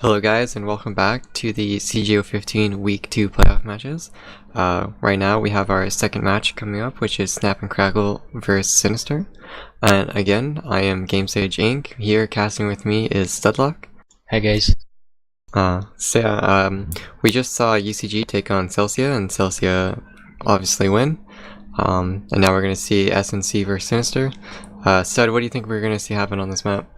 Hello guys and welcome back to the CGO 15 Week 2 playoff matches. Right now we have our second match coming up, which is SnapNCrackle vs Sinister. And again, I am GameStage Inc. Here casting with me is Studlock. Hey guys. We just saw UCG take on Celsia and Celsia obviously win. And now we're going to see SNC vs Sinister. Stud, what do you think we're going to see happen on this map?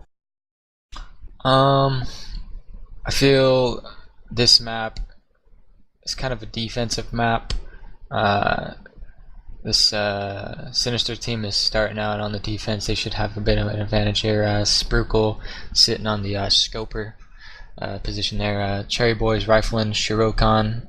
I feel this map is kind of a defensive map. This Sinister team is starting out on the defense. They should have a bit of an advantage here. SnapNCrackle sitting on the scoper position there. Cherry Boy's rifling. Shiro-Khan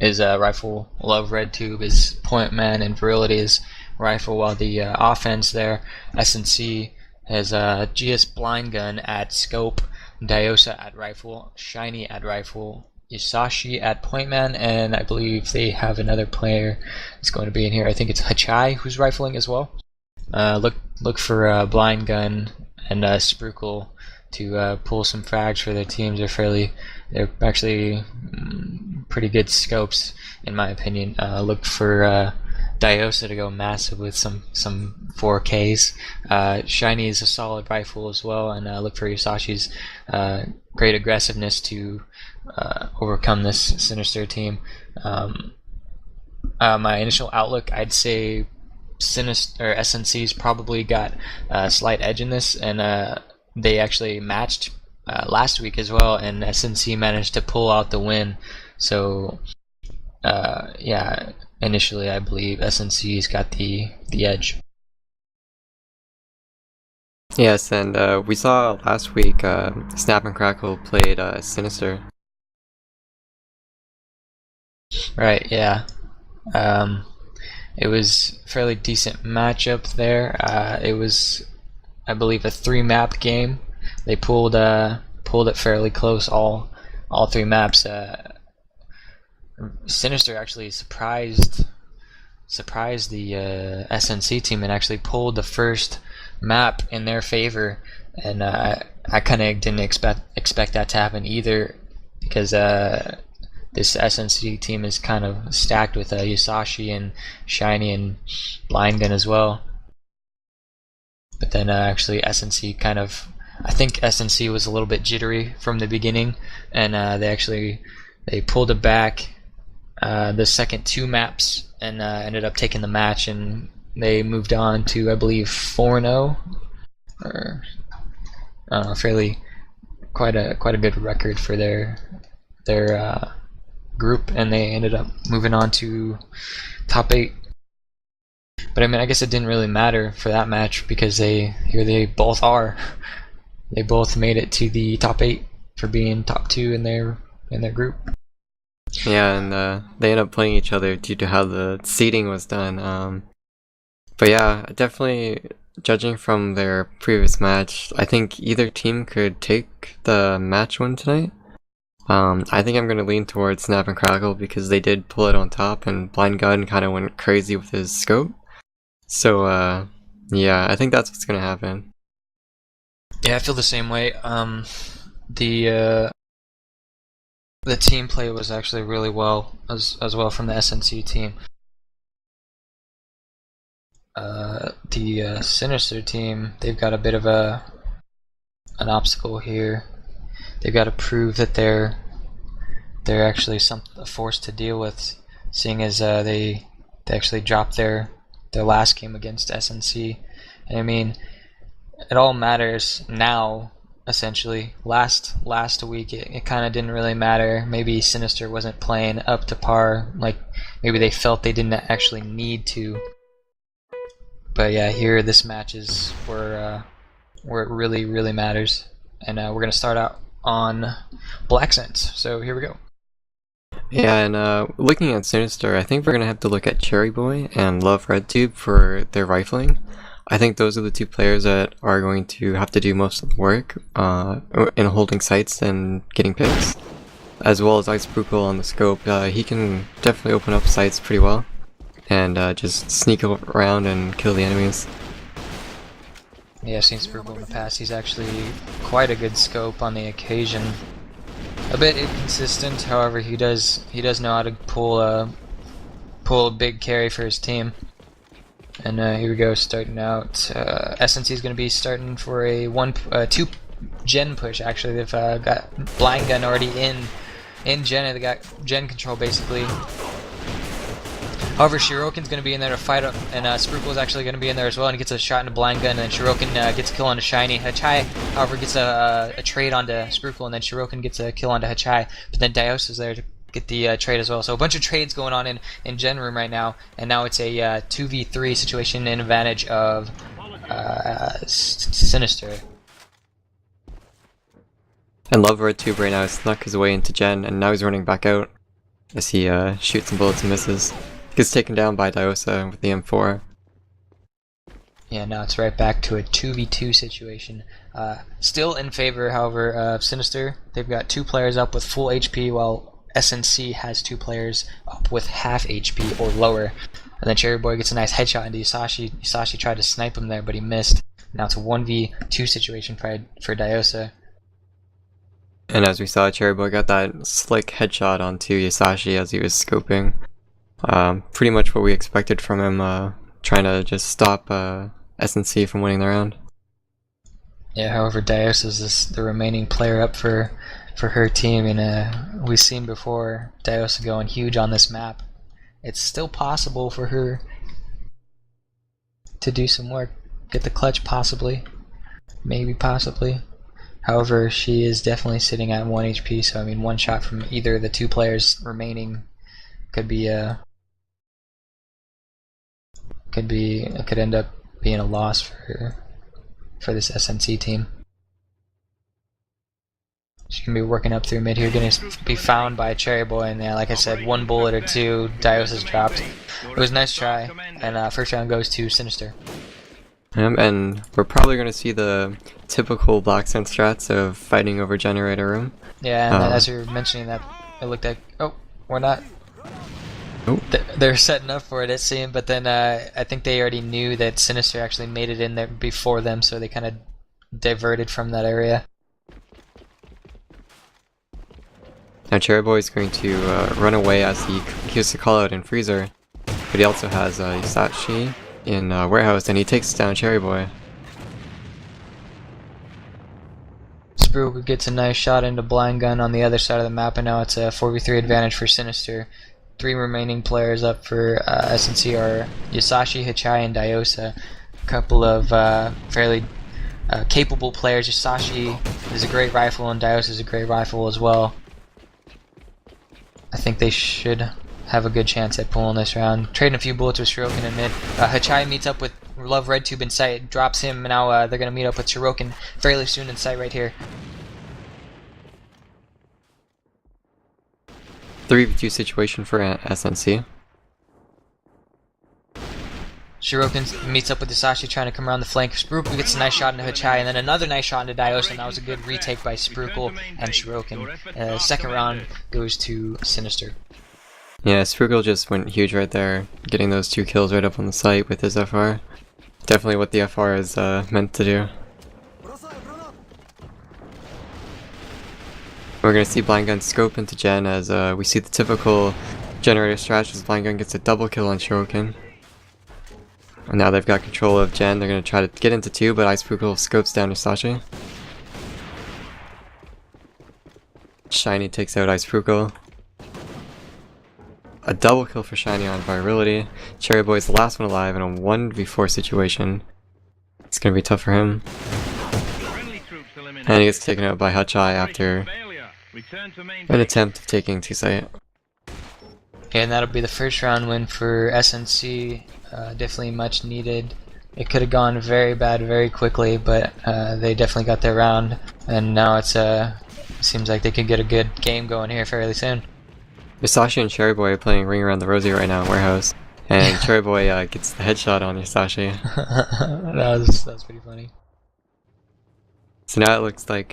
is rifle. Love Red Tube is point man, and Virility is rifle. While the offense there, SNC has GS blind gun at scope, Diosa at rifle, Shiny at rifle, Isashi at pointman, and I believe they have another player that's going to be in here. I think it's Hachai who's rifling as well. Look for blind gun and SnapNCrackle to pull some frags for their teams. They're actually pretty good scopes in my opinion. Look for Diosa to go massive with some 4Ks. Shiny is a solid rifle as well, and look for Yosashi's great aggressiveness to overcome this Sinister team. My initial outlook, I'd say Sinister or SNC's probably got a slight edge in this, and they actually matched last week as well, and SNC managed to pull out the win. So yeah. Initially, I believe SNC's got the edge. Yes, and we saw last week SnapNCrackle played Sinister. Right, yeah. It was a fairly decent matchup there. It was, I believe, a 3-map game. They pulled it fairly close all 3 maps. Sinister actually surprised the SNC team and actually pulled the first map in their favor, and I kind of didn't expect that to happen either, because this SNC team is kind of stacked with Yusashi and Shiny and Blind Gun as well. But then actually SNC I think SNC was a little bit jittery from the beginning, and they pulled it back the second 2 maps and ended up taking the match, and they moved on to, I believe, 4-0, or quite a good record for their group, and they ended up moving on to top 8. But I mean, I guess it didn't really matter for that match, because they both are. They both made it to the top 8 for being top 2 in their group. Yeah, and they end up playing each other due to how the seeding was done. But yeah, definitely judging from their previous match, I think either team could take the match win tonight. I think I'm going to lean towards SnapNCrackle because they did pull it on top, and Blind Gun kind of went crazy with his scope. So yeah, I think that's what's going to happen. Yeah, I feel the same way. The team play was actually really well as well from the SNC team. The Sinister team, they've got a bit of an obstacle here. They've got to prove that they're actually a force to deal with, seeing as they actually dropped their last game against SNC. And I mean, it all matters now. Essentially, last week it kind of didn't really matter. Maybe Sinister wasn't playing up to par, like maybe they felt they didn't actually need to. But yeah, here this match is where it really matters, and we're gonna start out on Blackstone. So here we go. Yeah, and looking at Sinister, I think we're gonna have to look at Cherry Boy and Love Red Tube for their rifling. I think those are the 2 players that are going to have to do most of the work in holding sights and getting picks, as well as xFire on the scope. He can definitely open up sights pretty well and just sneak around and kill the enemies. Yeah, I've seen Spruple in the past. He's actually quite a good scope on the occasion. A bit inconsistent, however, he does know how to pull a big carry for his team. And here we go, starting out. SNC is going to be starting for a 2 gen push. Actually, they've got blind gun already in gen. They got gen control basically. However, Shirokin's going to be in there to fight up, and Sprukle's actually going to be in there as well, and he gets a shot into blind gun, and then Shirokin gets a kill onto Shiny. Hachai, however, gets a trade onto Sprukle, and then Shirokin gets a kill onto Hachai, but then Dios is there to get the trade as well. So a bunch of trades going on in Gen Room right now, and now it's a 2v3 situation in advantage of Sinister. And Love Red Tube right now has snuck his way into Gen, and now he's running back out as he shoots some bullets and misses. Gets taken down by Diosa with the M4. Yeah, now it's right back to a 2v2 situation. Still in favor, however, of Sinister. They've got 2 players up with full HP, while SNC has 2 players up with half HP or lower. And then Cherry Boy gets a nice headshot into Yusashi. Yusashi tried to snipe him there, but he missed. Now it's a 1v2 situation for Diosa. And as we saw, Cherry Boy got that slick headshot onto Yusashi as he was scoping. Pretty much what we expected from him, trying to just stop SNC from winning the round. Yeah, however, Dios is the remaining player up for her team, and we've seen before Dios going huge on this map. It's still possible for her to do some work, get the clutch possibly, maybe possibly. However, she is definitely sitting at 1 HP, so I mean, one shot from either of the 2 players remaining could end up being a loss for this SNC team. She can be working up through mid here, going to be found by Cherry Boy, and yeah, like I said, 1 bullet or 2, Dios has dropped. It was a nice try, and first round goes to Sinister. And we're probably going to see the typical Blackstone strats of fighting over generator room. Yeah, and as you were mentioning that, it looked like, oh, we're not. Oh. They're setting up for it, it seemed, but then I think they already knew that Sinister actually made it in there before them, so they kind of diverted from that area. Now Cherry Boy is going to run away as he gives the call out in Freezer, but he also has Yusashi in Warehouse, and he takes down Cherry Boy. Sprue gets a nice shot into blind gun on the other side of the map, and now it's a 4v3 advantage for Sinister. 3 remaining players up for SNC are Yusashi, Hachai, and Diosa. A couple of fairly capable players. Yusashi is a great rifle, and Diosa is a great rifle as well. I think they should have a good chance at pulling this round. Trading a few bullets with Shirokin in mid. Hachai meets up with Love Red Tube in sight, drops him, and now they're going to meet up with Shirokin fairly soon in sight right here. 3v2 situation for SNC. Shirokin meets up with Yusashi trying to come around the flank. Sprukel gets a nice shot into Hachai, and then another nice shot into Dios, and that was a good retake by Sprukel and Shirokin. Second round goes to Sinister. Yeah, Sprukel just went huge right there, getting those 2 kills right up on the site with his FR. Definitely what the FR is meant to do. We're going to see Blind Gun scope into Gen as we see the typical generator strat as Blind Gun gets a double kill on Shirokin. And now they've got control of Gen. They're going to try to get into 2, but Icepookle scopes down Yusashi. Shiny takes out Icepookle. A double kill for Shiny on Virality. Cherry Boy's the last one alive in a 1v4 situation. It's going to be tough for him. And he gets taken out by Hachai after an attempt of taking 2 site. Okay, and that'll be the first round win for SNC. Definitely much needed. It could have gone very bad very quickly, but they definitely got their round, and now it's seems like they could get a good game going here fairly soon. Yusashi and Cherry Boy are playing Ring Around the Rosie right now in Warehouse, and Cherry Boy gets the headshot on Yusashi. that was pretty funny. So now it looks like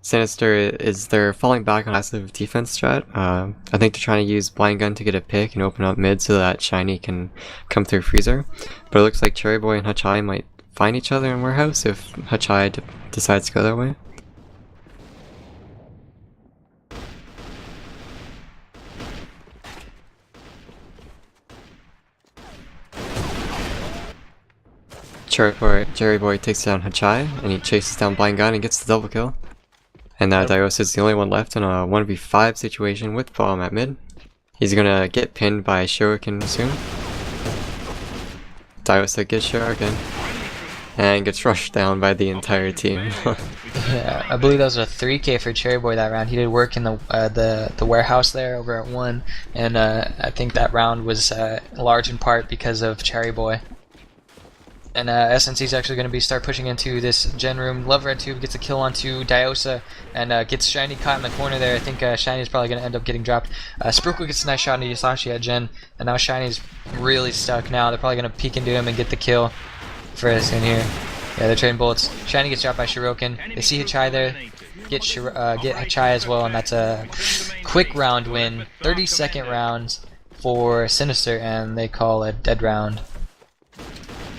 Sinister they're falling back on passive defense strat. I think they're trying to use Blind Gun to get a pick and open up mid so that Shiny can come through Freezer. But it looks like Cherry Boy and Hachai might find each other in warehouse if Hachai decides to go that way. Cherry Boy takes down Hachai, and he chases down Blind Gun and gets the double kill. And now Dios is the only one left in a 1v5 situation with Bomb at mid. He's gonna get pinned by Shuriken soon. Dios gets Shuriken and gets rushed down by the entire team. Yeah, I believe that was a 3K for Cherry Boy that round. He did work in the warehouse there over at 1, and I think that round was large in part because of Cherry Boy. And SNC is actually going to start pushing into this gen room. Love Red Tube gets a kill onto Diosa and gets Shiny caught in the corner there. I think Shiny is probably going to end up getting dropped. Sprookle gets a nice shot into Yasashi at gen, and now Shiny's really stuck now. They're probably going to peek into him and get the kill for us in here. Yeah, they're trading bullets. Shiny gets dropped by Shirokin. They see Hachai there. Get Hachai as well, and that's a quick round win. 30-second round for Sinister, and they call a dead round.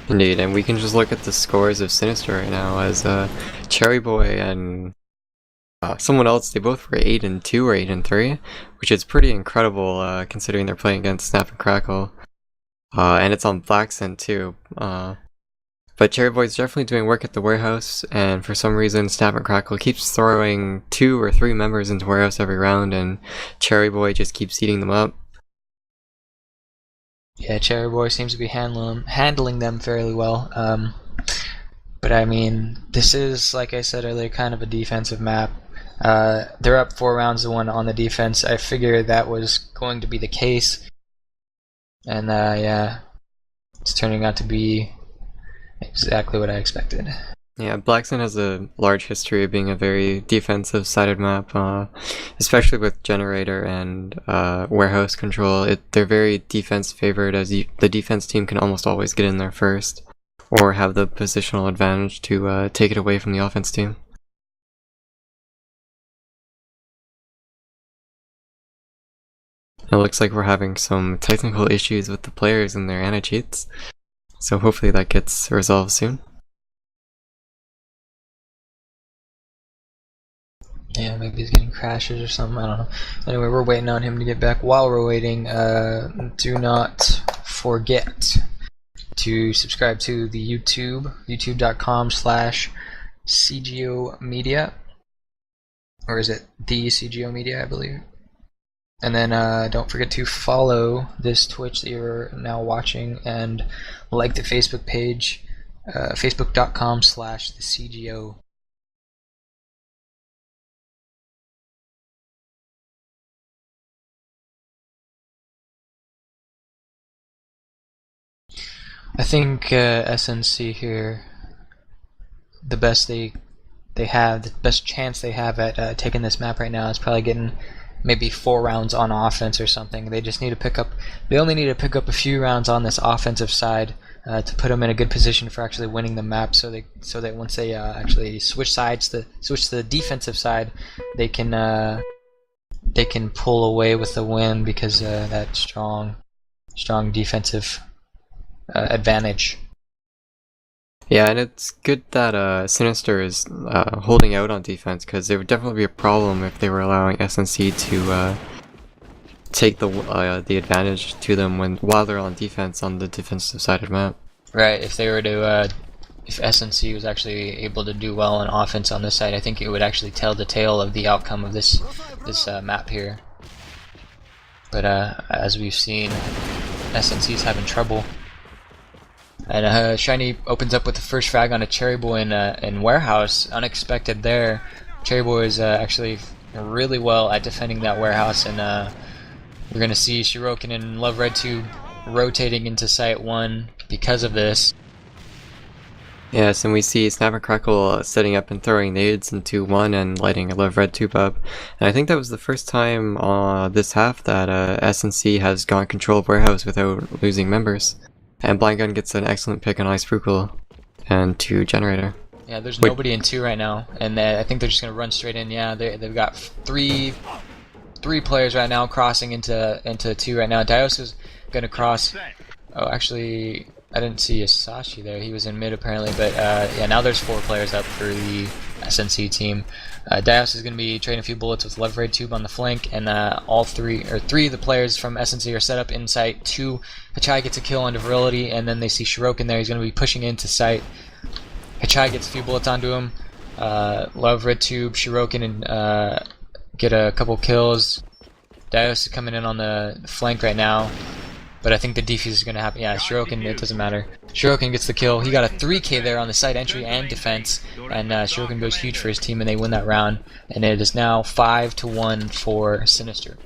Indeed, and we can just look at the scores of Sinister right now as Cherry Boy and someone else, they both were 8-2 or 8-3, which is pretty incredible considering they're playing against SnapNCrackle. And it's on Blackstone too. But Cherry Boy's definitely doing work at the warehouse, and for some reason SnapNCrackle keeps throwing 2 or 3 members into warehouse every round, and Cherry Boy just keeps eating them up. Yeah, Cherry Boy seems to be handling them fairly well. But I mean, this is, like I said earlier, kind of a defensive map. They're up 4 rounds to 1 on the defense. I figured that was going to be the case. And yeah, it's turning out to be exactly what I expected. Yeah, Blackstone has a large history of being a very defensive-sided map, especially with Generator and Warehouse Control. They're very defense-favored, as the defense team can almost always get in there first, or have the positional advantage to take it away from the offense team. It looks like we're having some technical issues with the players and their anti-cheats, so hopefully that gets resolved soon. Yeah, maybe he's getting crashes or something, I don't know. Anyway, we're waiting on him to get back. While we're waiting, do not forget to subscribe to the youtube.com/CGO Media. Or is it the CGO Media, I believe. And then don't forget to follow this Twitch that you're now watching, and like the Facebook page, facebook.com/thecgo. I think SNC here, the best they have, the best chance they have at taking this map right now is probably getting maybe 4 rounds on offense or something. They just need to pick up, they only need to pick up a few rounds on this offensive side to put them in a good position for actually winning the map, so that once they actually switch to the defensive side, they can pull away with the win because that strong defensive advantage. Yeah, and it's good that Sinister is holding out on defense, because it would definitely be a problem if they were allowing SNC to take the advantage to them while they're on defense on the defensive side of the map. Right, if they were to if SNC was actually able to do well on offense on this side, I think it would actually tell the tale of the outcome of this map here. But as we've seen, SNC's having trouble. And Shiny opens up with the first frag on a Cherry Boy in Warehouse. Unexpected there. Cherry Boy is actually really well at defending that Warehouse, and we're going to see Shirokin and Love Red Tube rotating into Site 1 because of this. Yes, and we see SnapNCrackle setting up and throwing nades into 1 and lighting a Love Red Tube up. And I think that was the first time this half that SNC has gone control of Warehouse without losing members. And Blind Gun gets an excellent pick on Sprookle and 2 Generator. Yeah, there's nobody in 2 right now, and I think they're just gonna run straight in. Yeah, they've got three players right now crossing into 2 right now. Dios is gonna cross. Oh, actually, I didn't see Isashi there. He was in mid apparently, but yeah, now there's 4 players up for the SNC team. Dios is going to be trading a few bullets with Love Red Tube on the flank, and three of the players from SNC are set up in sight. Hachai gets a kill on Virility, and then they see Shirokin there. He's going to be pushing into sight. Hachai gets a few bullets onto him. Love Red Tube, Shirokin, and get a couple kills. Dios is coming in on the flank right now. But I think the defuse is going to happen. Yeah, Shirokin, it doesn't matter. Shirokin gets the kill. He got a 3k there on the side entry and defense. And Shirokin goes huge for his team, and they win that round. And it is now 5-1 for Sinister.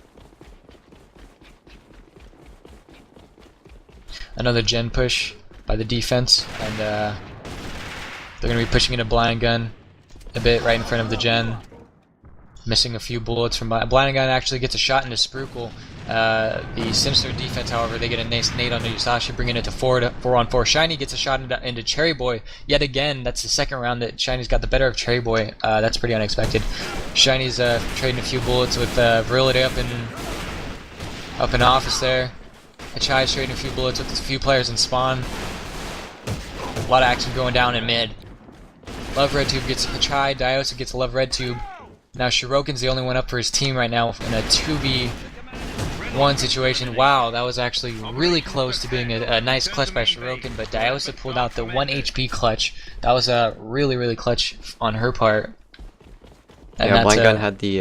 Another gen push by the defense. And they're going to be pushing in a blind gun a bit right in front of the gen. Missing a few bullets from blind gun. Actually gets a shot into Sprukel. The Sinister defense, however, they get a nice nade onto Yusashi, bringing it to 4-on-4. Shiny gets a shot into Cherry Boy. Yet again, that's the second round that Shiny's got the better of Cherry Boy. That's pretty unexpected. Shiny's trading a few bullets with Virility up in office there. Hachai's trading a few bullets with a few players in spawn. A lot of action going down in mid. Love Red Tube gets Hachai. Diosa gets Love Red Tube. Now Shirokin's the only one up for his team right now in a 2v1 situation. Wow, that was actually really close to being a nice clutch by Shirokin, but Diosa pulled out the 1 HP clutch. That was a really clutch on her part. And yeah, Blind Gun had the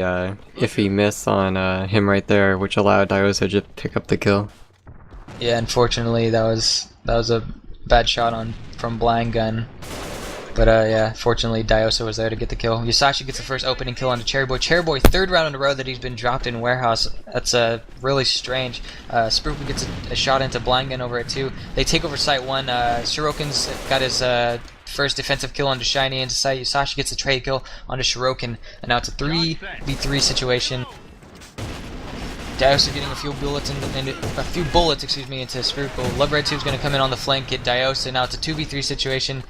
iffy miss on him right there, which allowed Diosa to pick up the kill. Yeah, unfortunately that was a bad shot from Blind Gun. But yeah, fortunately Diosa was there to get the kill. Yusashi gets the first opening kill onto Cherry Boy. Cherry Boy, 3rd round in a row that he's been dropped in Warehouse. That's really strange. Sprukel gets a shot into Blind Gun over at 2. They take over Site 1. Shirokin's got his first defensive kill onto Shiny into Site. Yusashi gets a trade kill onto Shirokin. And now it's a 3v3 situation. Diosa getting a few bullets into Sprukel. Love Red Tube's going to come in on the flank, get Diosa. Now it's a 2v3 situation.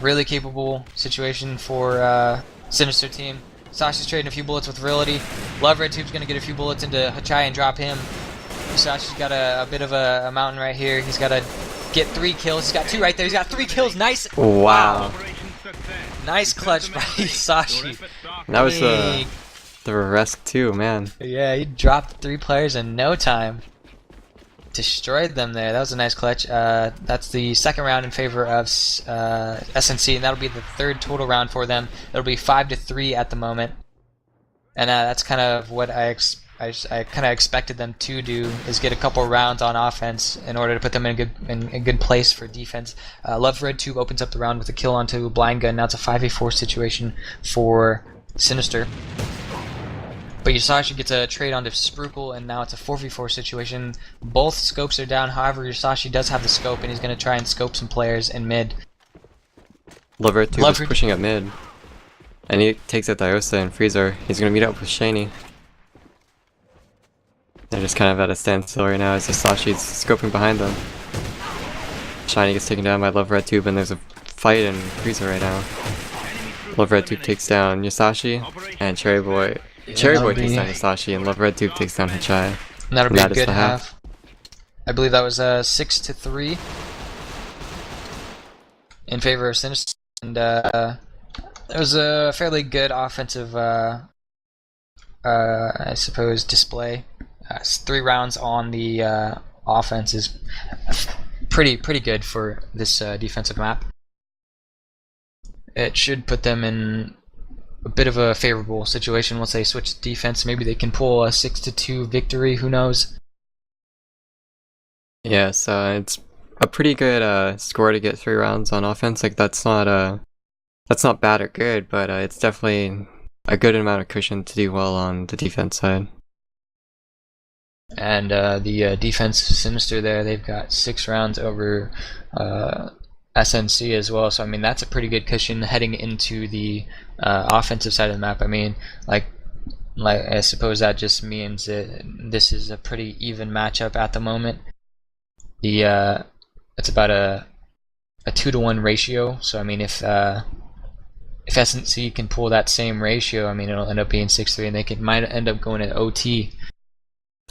Really capable situation for Sinister team. Sashi's trading a few bullets with Virility. Love Red Tube's going to get a few bullets into Hachai and drop him. Sashi's got a bit of a mountain right here. He's got to get 3 kills. He's got 2 right there. He's got 3 kills. Nice. Wow. Nice clutch by Sashi. That was the risk too, man. Yeah, he dropped 3 players in no time. Destroyed them there. That was a nice clutch. That's the 2nd round in favor of SNC, and that'll be the 3rd total round for them. It'll be 5-3 at the moment, and that's kind of what I kind of expected them to do, is get a couple rounds on offense in order to put them in a good place for defense. Love Red Tube opens up the round with a kill onto Blind Gun. Now it's a 5v4 situation for Sinister. But Yusashi gets a trade onto Sprukel, and now it's a 4v4 situation. Both scopes are down, however Yusashi does have the scope, and he's going to try and scope some players in mid. Love Red Tube is pushing up mid. And he takes out Diosa and Freezer. He's going to meet up with Shiny. They're just kind of at a standstill right now as Yusashi's scoping behind them. Shiny gets taken down by Love Red Tube, and there's a fight in Freezer right now. Love Red Tube takes down Yusashi, and Cherry Boy takes down Yusashi, and Love Red Tube takes down Hachai. And that'll be a good half. I believe that was 6-3 in favor of Sinister, and it was a fairly good offensive, I suppose, display. 3 rounds on the offense is pretty good for this defensive map. It should put them in a bit of a favorable situation once they switch to defense. Maybe they can pull a 6-2 victory, who knows. Yeah, so it's a pretty good score to get 3 rounds on offense. Like, that's not bad or good, but it's definitely a good amount of cushion to do well on the defense side. And the defense Sinister there, they've got 6 rounds over SNC as well, so I mean that's a pretty good cushion heading into the offensive side of the map. I mean, like I suppose that just means that this is a pretty even matchup at the moment. It's about a 2-to-1 ratio, so I mean if SNC can pull that same ratio, I mean it'll end up being 6-3, and they might end up going to OT.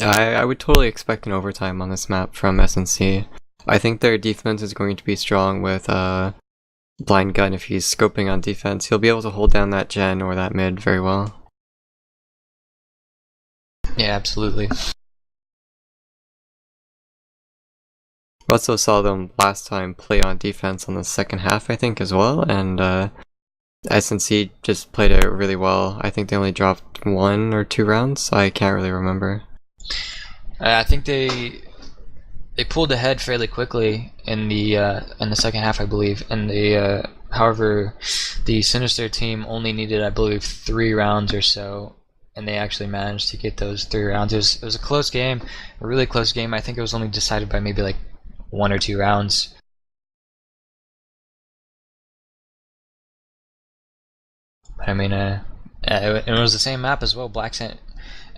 I would totally expect an overtime on this map from SNC. I think their defense is going to be strong with Blind Gun. If he's scoping on defense, he'll be able to hold down that gen or that mid very well. Yeah, absolutely. We also saw them last time play on defense on the second half, I think, as well, and SNC just played it really well. I think they only dropped 1 or 2 rounds. I can't really remember. I think they pulled ahead fairly quickly in the second half, I believe. And however, the Sinister team only needed, I believe, 3 rounds or so, and they actually managed to get those 3 rounds. It was a close game, a really close game. I think it was only decided by maybe like 1 or 2 rounds. But I mean, it was the same map as well. Blackstone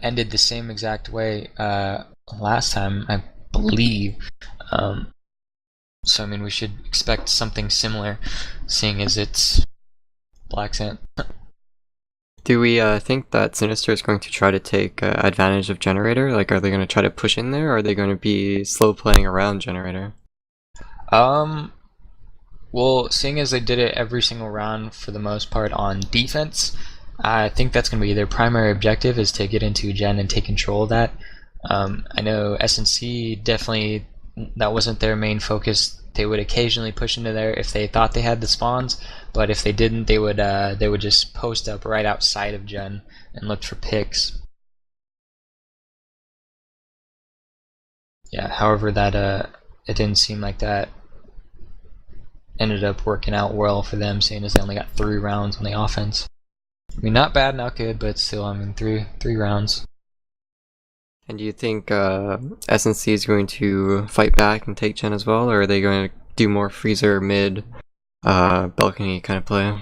ended the same exact way last time, I believe. So I mean, we should expect something similar, seeing as it's Blackstone. Do we think that Sinister is going to try to take advantage of Generator? Like, are they going to try to push in there, or are they going to be slow playing around Generator? Well, seeing as they did it every single round for the most part on defense, I think that's going to be their primary objective, is to get into Gen and take control of that. I know SNC definitely, that wasn't their main focus. They would occasionally push into there if they thought they had the spawns, but if they didn't, they would just post up right outside of Gen and look for picks. Yeah, however, that it didn't seem like that ended up working out well for them, seeing as they only got 3 rounds on the offense. I mean, not bad, not good, but still, I mean, three rounds. And do you think SNC is going to fight back and take Gen as well, or are they going to do more freezer mid balcony kind of play?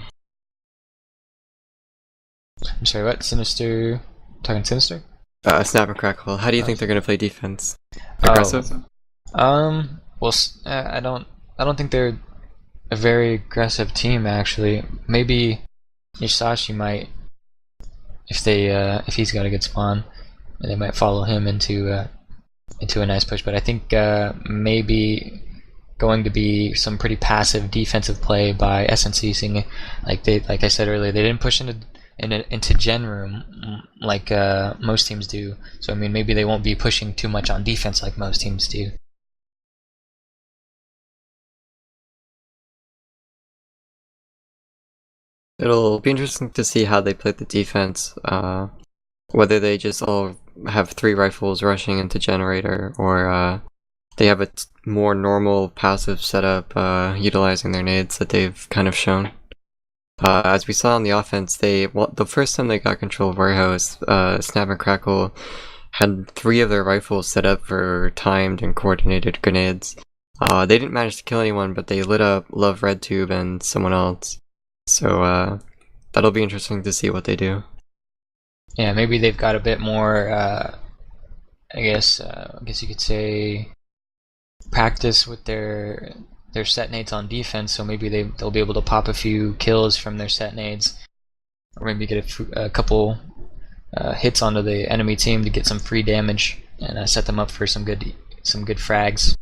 I'm sorry, what? Sinister? Talking Sinister? SnapNCrackle. How do you think they're going to play defense? Aggressive? Well, I don't think they're a very aggressive team, actually. Maybe Yashashi might, if he's got a good spawn, and they might follow him into a nice push. But I think maybe going to be some pretty passive defensive play by SNC, seeing like I said earlier, they didn't push into Gen room like most teams do. So I mean, maybe they won't be pushing too much on defense like most teams do. It'll be interesting to see how they play the defense, whether they just all have 3 rifles rushing into Generator, or they have a more normal passive setup utilizing their nades that they've kind of shown. As we saw on the offense, the first time they got control of Warehouse, SnapNCrackle had 3 of their rifles set up for timed and coordinated grenades. They didn't manage to kill anyone, but they lit up Love RedTube and someone else. So that'll be interesting to see what they do. Yeah, maybe they've got a bit more, I guess you could say, practice with their set nades on defense. So maybe they'll be able to pop a few kills from their set nades, or maybe get a couple hits onto the enemy team to get some free damage and set them up for some good frags.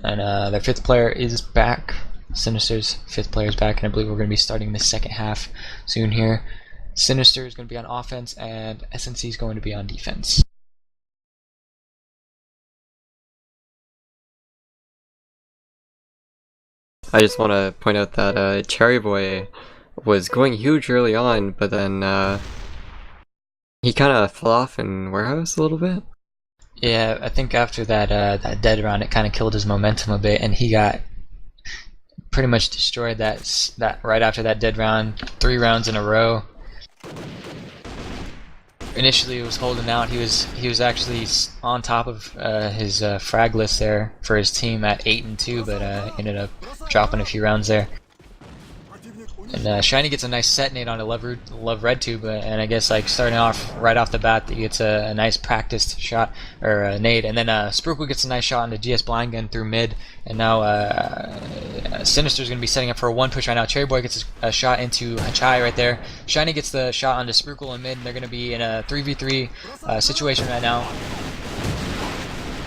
And their 5th player is back. Sinister's 5th player is back, and I believe we're going to be starting the second half soon here. Sinister is going to be on offense, and SNC is going to be on defense. I just want to point out that Cherry Boy was going huge early on, but then he kind of fell off in Warehouse a little bit. Yeah, I think after that dead round, it kind of killed his momentum a bit, and he got pretty much destroyed that right after that dead round, 3 rounds in a row. Initially, he was holding out. He was actually on top of his frag list there for his team at 8-2, but ended up dropping a few rounds there. And Shiny gets a nice set nade on a Love RedTube, and I guess like starting off right off the bat, he gets a nice practiced shot or a nade, and then Spruikle gets a nice shot into GS Blind Gun through mid, and now Sinister's going to be setting up for a 1 push right now. Cherry Boy gets a shot into Hachai right there. Shiny gets the shot onto Spruikle in mid, and they're going to be in a 3v3 situation right now.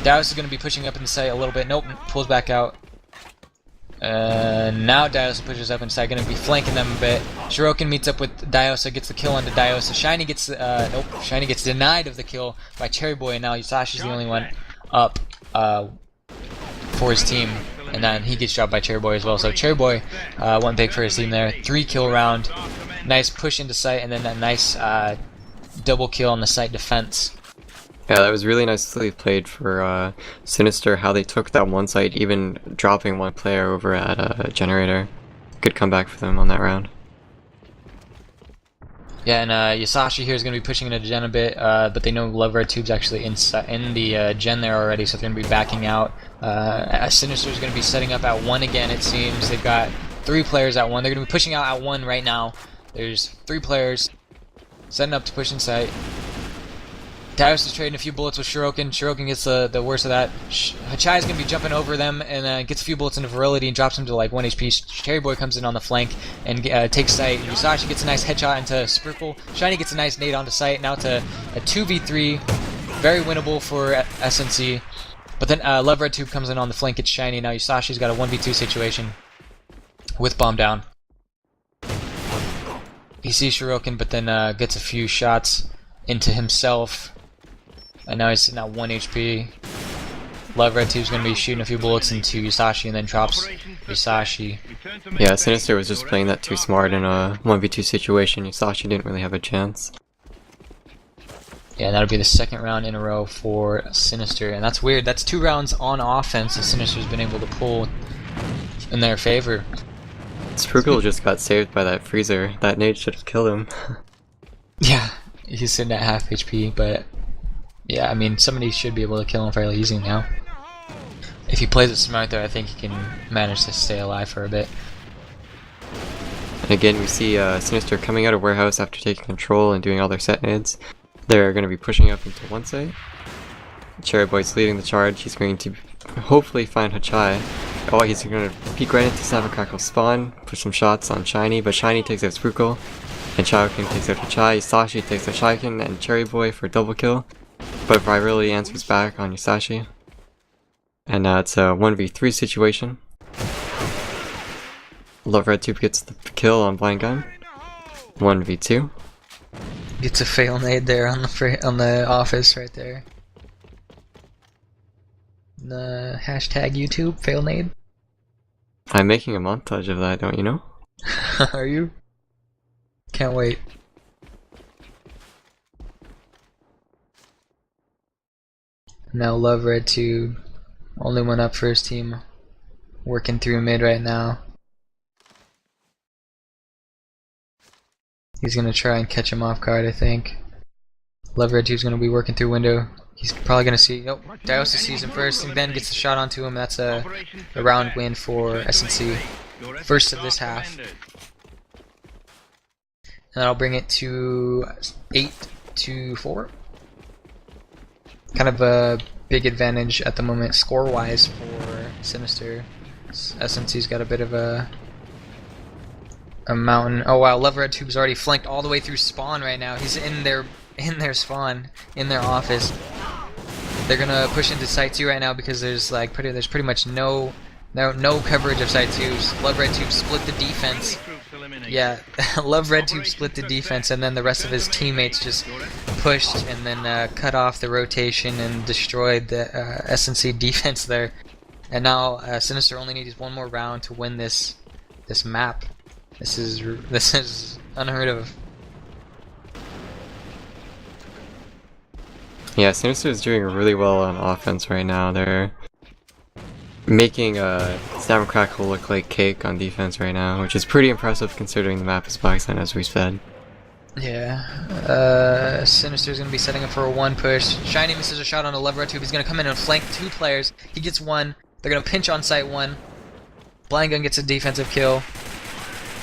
Dios is going to be pushing up in the site a little bit. Nope, pulls back out. Now Diosa pushes up inside, going to be flanking them a bit. Shirokin meets up with Diosa, gets the kill onto Diosa. Shiny gets nope, Shiny gets denied of the kill by Cherry Boy, and now Yusashi's the only one up for his team, and then he gets dropped by Cherry Boy as well. So Cherry Boy went big for his team there. 3-kill round, nice push into site, and then that nice double kill on the site defense. Yeah, that was really nicely played for Sinister, how they took that one site, even dropping one player over at Generator. Good comeback for them on that round. Yeah, and Yasashi here is going to be pushing into Gen a bit, but they know Love Red Tube's actually in the Gen there already, so they're going to be backing out. Sinister is going to be setting up at 1 again, it seems. They've got 3 players at 1. They're going to be pushing out at 1 right now. There's 3 players setting up to push in sight. Darius is trading a few bullets with Shirokin. Shirokin gets the worst of that. Hachai is going to be jumping over them and gets a few bullets into Virility and drops him to like 1 HP. Cherry Boy comes in on the flank and takes sight. Yusashi gets a nice headshot into Sprinkle. Shiny gets a nice nade onto sight. Now to a 2v3. Very winnable for SNC. But then Love Red Tube comes in on the flank. It's Shiny. Now Yusashi's got a 1v2 situation with bomb down. He sees Shirokin, but then gets a few shots into himself. And now he's sitting at 1 HP. Love Red Tube's going to be shooting a few bullets into Yusashi and then drops Yusashi. Yeah, Sinister was just playing that too smart in a 1v2 situation. Yusashi didn't really have a chance. Yeah, that'll be the 2nd round in a row for Sinister. And that's weird. That's 2 rounds on offense that Sinister's been able to pull in their favor. Spruggle just got saved by that freezer. That nade should have killed him. Yeah, he's sitting at half HP, but yeah, I mean, somebody should be able to kill him fairly easy now. If he plays it smart though, I think he can manage to stay alive for a bit. And again, we see Sinister coming out of warehouse after taking control and doing all their set nades. They're going to be pushing up into 1 site. Cherry Boy's leading the charge. He's going to hopefully find Hachai. Oh, he's going to peek right into SnapNCrackle spawn, push some shots on Shiny, but Shiny takes out Spruikle, and Shaiken takes out Hachai. Yusashi takes out Shaiken and Cherry Boy for a double kill, but Virility answers back on Yusashi. And now it's a 1v3 situation. Love Red Tube gets the kill on Blind Gun. 1v2. Gets a fail nade there on the office right there. The hashtag YouTube fail nade. I'm making a montage of that, don't you know? Are you? Can't wait. Now Love Red Tube, only one up for his team, working through mid right now. He's gonna try and catch him off guard, I think. Love Red Tube's gonna be working through window. He's probably gonna see. Nope, Diosa sees him first, and then gets the shot onto him. That's a round win for SNC. First of this half. And I'll bring it to 8-4. Kind of a big advantage at the moment, score-wise, for Sinister. SNC's got a bit of a mountain. Oh wow, Love Red Tube's already flanked all the way through spawn right now. He's in their spawn, in their office. They're gonna push into site 2 right now because there's pretty much no coverage of site 2. Love Red Tube split the defense. Yeah, Love Red Tube split the defense, and then the rest of his teammates just pushed and then cut off the rotation and destroyed the SNC defense there. And now Sinister only needs 1 more round to win this map. This is unheard of. Yeah, Sinister is doing really well on offense right now. They're making SnapNCrackle look like cake on defense right now, which is pretty impressive considering the map is Blackstone, as we said. Yeah, Sinister's gonna be setting up for a 1 push. Shiny misses a shot on a Love Red Tube. He's gonna come in and flank 2 players. He gets 1. They're gonna pinch on site 1. Blind Gun gets a defensive kill.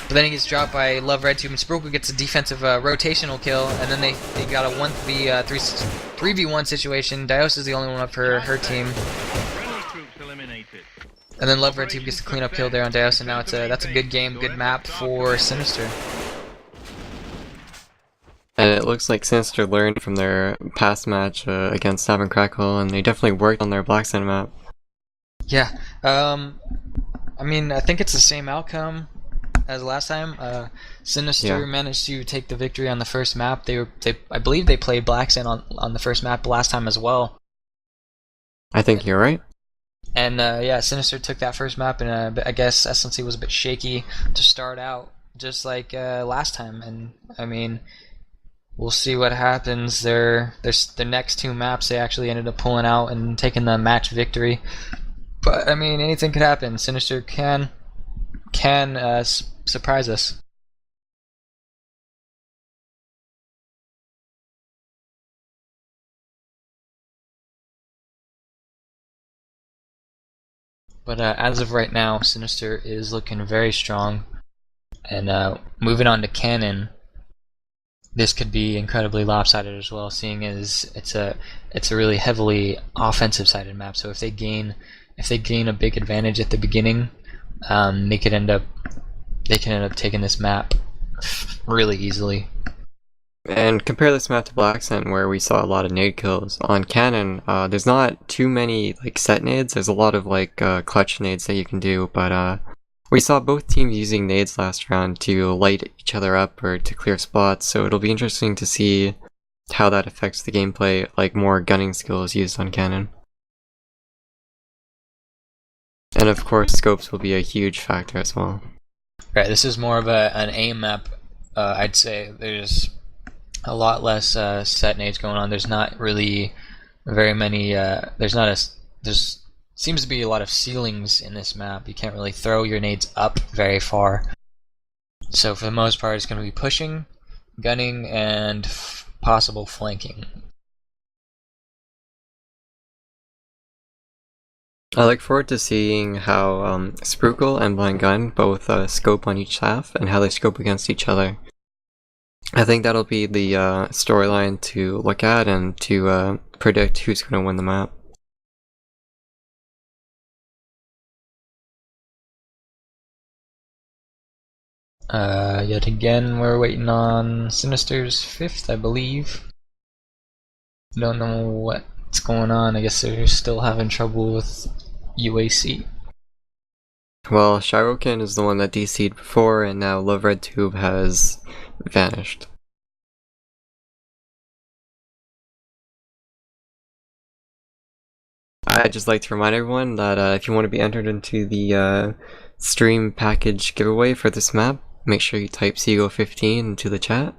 But then he gets dropped by Love Red Tube, and Sprookle gets a defensive rotational kill, and then they got a 3v1 situation. Dios is the only one up for her team. And then Love Red Tube gets the cleanup kill there on Dios, and now that's a good game, good map for Sinister. And it looks like Sinister learned from their past match against SnapNCrackle, and they definitely worked on their Blackstone map. Yeah. I mean, I think it's the same outcome as last time. Sinister managed to take the victory on the first map. I believe they played Blackstone on the first map last time as well. I think you're right. And yeah, Sinister took that first map, and I guess SNC was a bit shaky to start out, just like last time. And I mean, we'll see what happens. Their next two maps, they actually ended up pulling out and taking the match victory. But I mean, anything could happen. Sinister can surprise us. But as of right now, Sinister is looking very strong. And moving on to Canon, this could be incredibly lopsided as well, seeing as it's a really heavily offensive-sided map. So if they gain a big advantage at the beginning, they can end up taking this map really easily. And compare this map to Blackstone, where we saw a lot of nade kills. On Canon, there's not too many like set nades. There's a lot of like clutch nades that you can do, but we saw both teams using nades last round to light each other up or to clear spots. So it'll be interesting to see how that affects the gameplay, like more gunning skills used on Canon. And of course, scopes will be a huge factor as well. Right, this is more of an aim map. I'd say there's a lot less set nades going on. There's not really very many. There's seems to be a lot of ceilings in this map. You can't really throw your nades up very far. So for the most part, it's going to be pushing, gunning, and possible flanking. I look forward to seeing how SnapNCrackle and Blind Gun both scope on each half and how they scope against each other. I think that'll be the storyline to look at and to predict who's going to win the map. Yet again, we're waiting on Sinister's 5th, I believe. Don't know what's going on. I guess they're still having trouble with UAC. Well, Shirokin is the one that DC'd before, and now Love Red Tube has vanished. I'd just like to remind everyone that if you want to be entered into the stream package giveaway for this map, make sure you type CGO 15 into the chat.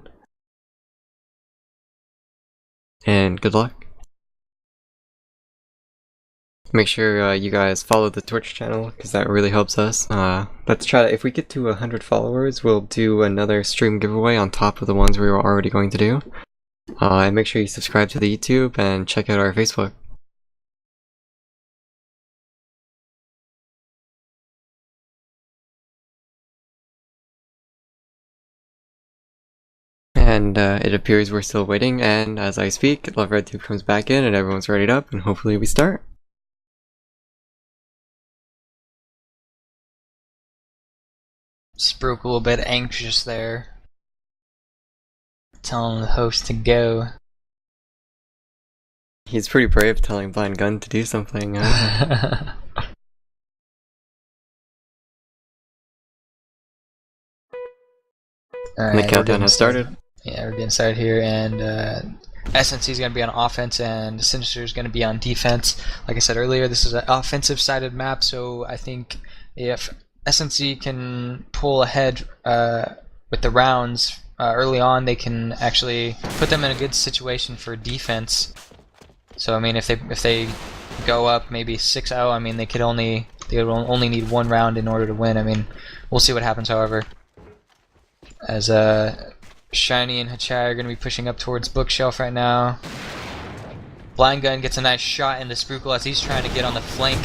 And good luck. Make sure you guys follow the Twitch channel, because that really helps us. Let's try to, if we get to 100 followers, we'll do another stream giveaway on top of the ones we were already going to do. And make sure you subscribe to the YouTube and check out our Facebook. And it appears we're still waiting, and as I speak, Love Red Tube comes back in and everyone's readied up, and hopefully we start. SnapNCrackle a little bit anxious there, telling the host to go. He's pretty brave telling Blind Gun to do something. Alright, the countdown has started. Yeah, we're getting started here, and SNC is going to be on offense, and Sinister is going to be on defense. Like I said earlier, this is an offensive-sided map, so I think if SNC can pull ahead with the rounds early on, they can actually put them in a good situation for defense. So I mean, if they go up maybe 6-0, I mean they would only need one round in order to win. I mean, we'll see what happens. However, as Shiny and Hachai are going to be pushing up towards Bookshelf right now. Blind Gun gets a nice shot into SnapNCrackle as he's trying to get on the flank.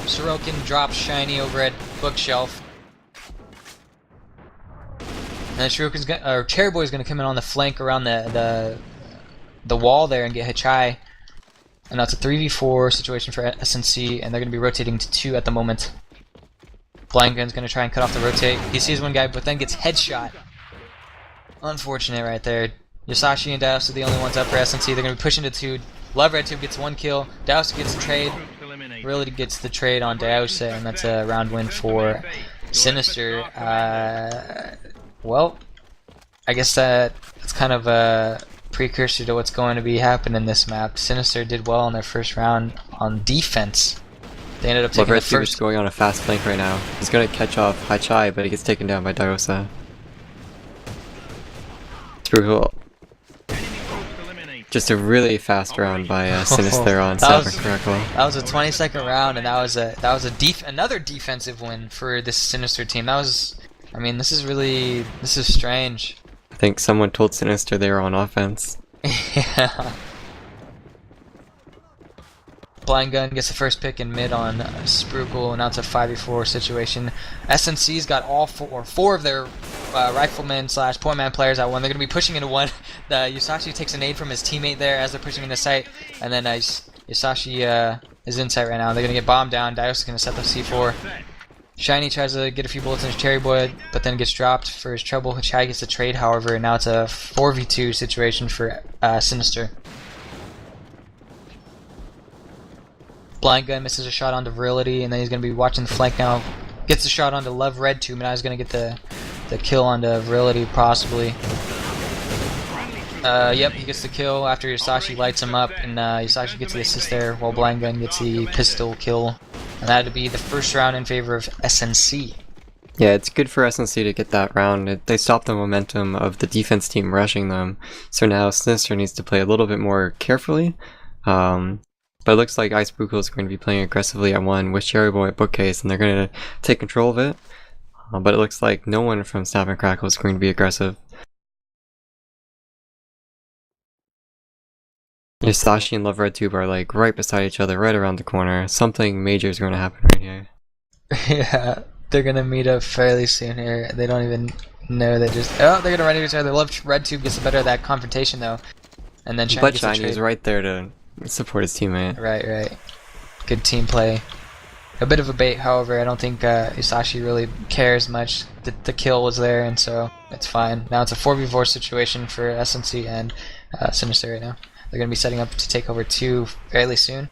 Sorokin drops Shiny over at Bookshelf. And then Cherry Boy's going to come in on the flank around the wall there and get Hachai. And now it's a 3v4 situation for SNC, and they're going to be rotating to 2 at the moment. Blind Gun's going to try and cut off the rotate. He sees one guy, but then gets headshot. Unfortunate right there. Yasashi and Daos are the only ones up for SNC. They're going to be pushing to 2. Love Red Tube gets 1 kill. Daos gets a trade. Really gets the trade on Daos, and that's a round win for Sinister. Well, I guess that's kind of a precursor to what's going to be happening in this map. Sinister did well in their first round on defense. They ended up taking the first. is going on a fast flank right now. He's gonna catch off Haichai, but he gets taken down by Diosa. Through just a really fast round by Sinister on SnapNCrackle. That was a 20-second round, and that was another defensive win for this Sinister team. That was, I mean, this is strange. I think someone told Sinister they were on offense. Yeah. Blind Gun gets the first pick in mid on Sprukel, and now it's a 5v4 situation. SNC's got all four of their riflemen slash pointman players at 1. They're going to be pushing into 1. Yusashi takes a nade from his teammate there as they're pushing into sight, and then Yusashi is in sight right now. They're going to get bombed down. Dios is going to set the C4. Shiny tries to get a few bullets in his Cherry Boy, but then gets dropped for his trouble. Chai gets the trade, however, and now it's a 4v2 situation for Sinister. Blind Gun misses a shot onto Virility, and then he's going to be watching the flank now. Gets a shot onto Love Red Tube, and now he's going to get the kill onto Virility, possibly. Yep, he gets the kill after Yusashi lights him up, and Yusashi gets the assist there, while Blind Gun gets the pistol kill. And that would be the first round in favor of SNC. Yeah, it's good for SNC to get that round. They stopped the momentum of the defense team rushing them, so now Sinister needs to play a little bit more carefully. But it looks like Ice Brukel is going to be playing aggressively at 1 with Cherry Boy at Bookcase, and they're going to take control of it. But it looks like no one from SnapNCrackle is going to be aggressive. Yusashi and Love Red Tube are like right beside each other, right around the corner. Something major is going to happen right here. Yeah, they're going to meet up fairly soon here. They don't even know. They're going to run into each other. Love Red Tube gets the better of that confrontation, though. And then Shiny gets the trade. is right there to support his teammate. Right. Good team play. A bit of a bait, however. I don't think Yusashi really cares much. The kill was there, and so it's fine. Now it's a 4v4 situation for SNC and Sinister right now. They're going to be setting up to take over 2 fairly soon.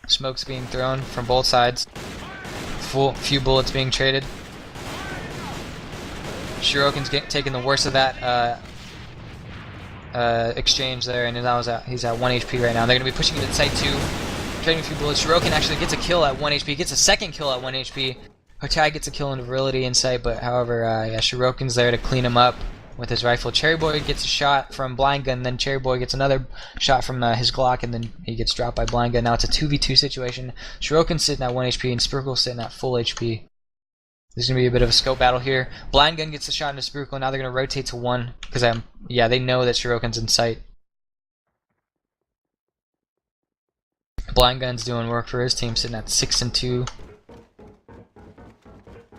Smoke's being thrown from both sides. Few bullets being traded. Shirokin's taking the worst of that exchange there, and now he's at 1 HP right now. They're going to be pushing into site 2, trading a few bullets. Shirokin actually gets a kill at 1 HP, gets a second kill at 1 HP. Hotai gets a kill in Virility in sight, but however, yeah, Shirokin's there to clean him up with his rifle. Cherry Boy gets a shot from Blind Gun, then Cherry Boy gets another shot from his Glock, and then he gets dropped by Blind Gun. Now it's a 2v2 situation. Shirokin's sitting at 1 HP, and Sprukel's sitting at full HP. There's going to be a bit of a scope battle here. Blind Gun gets a shot into Sprukel. Now they're going to rotate to 1, because they know that Shirokin's in sight. Blind Gun's doing work for his team, sitting at 6 and 2.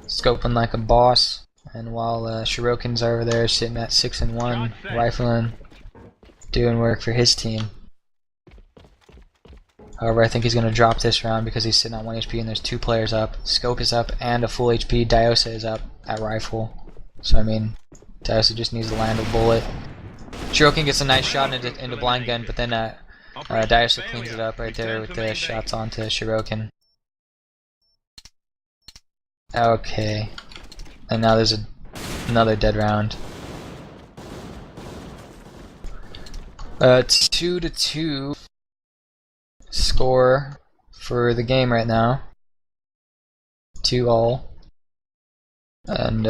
Scoping like a boss. And while Shirokin's over there sitting at 6 and 1, rifling, doing work for his team. However, I think he's going to drop this round because he's sitting at 1 HP and there's 2 players up. Scope is up and a full HP. Diosa is up at rifle. So I mean, Diosa just needs to land a bullet. Shirokin gets a nice shot into Blind Gun, but then Diosa cleans it up right there with the shots onto Shirokin. Okay. And now there's another dead round. 2-2 score for the game right now. 2-all. And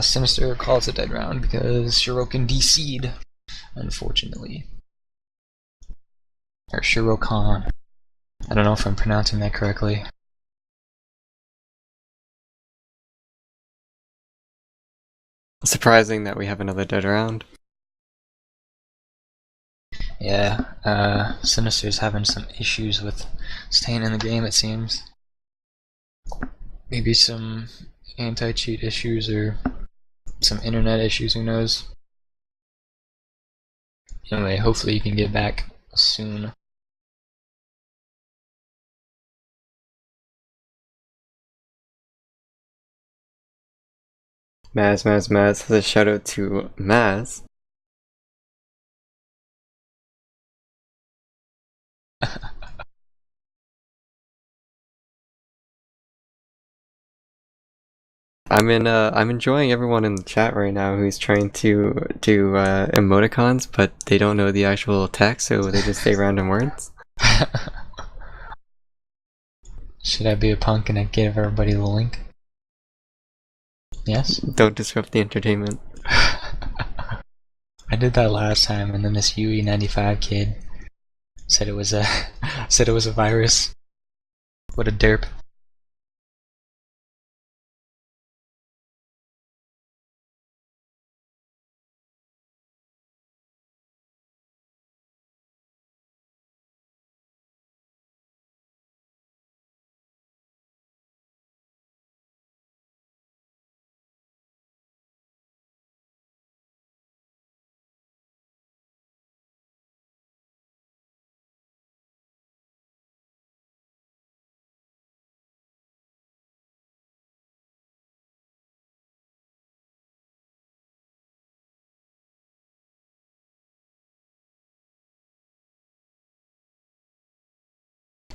Sinister calls a dead round because Shirokin DC'd, unfortunately. Or Shirokan. I don't know if I'm pronouncing that correctly. Surprising that we have another dead round. Yeah, Sinister's having some issues with staying in the game, it seems. Maybe some anti-cheat issues or some internet issues, who knows. Anyway, hopefully you can get back soon. Maz has a shout out to Maz. I'm enjoying everyone in the chat right now who's trying to do emoticons, but they don't know the actual text, so they just say random words. Should I be a punk and I give everybody the link? Yes? Don't disrupt the entertainment. I did that last time, and then this UE95 kid said it was a virus. What a derp.